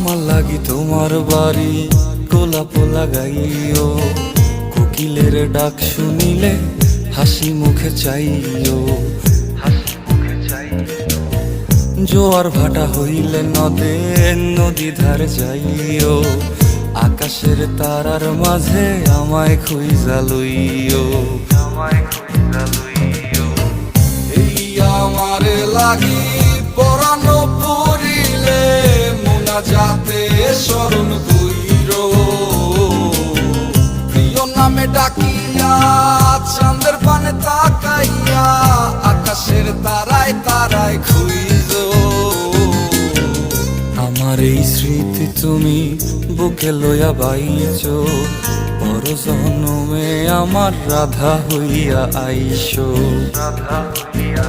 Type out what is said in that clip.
আমার লাগি তোমার বাড়ি গোলাপ লাগাইও, কোকিলের ডাক শুনিলে হাসি মুখে চাইও, জোয়ার ভাটা হইলে নদে নদী ধারে যাইও, আকাশের তারার মাঝে আমায় খুঁজা লইও, এই আমারে লাগি পরানো পড়িলে মোনাজাতে স্মরণ কইরো, প্রিয় নামে ডাকিয়া চাঁদের পানে তাকাইয়া আকাশের তারায় তারায় খুঁজো। আমার এই স্মৃতি তুমি বুকে লইয়া বাইছো, পর জন্মে আমার রাধা হইয়া আইসো, রাধা হইয়া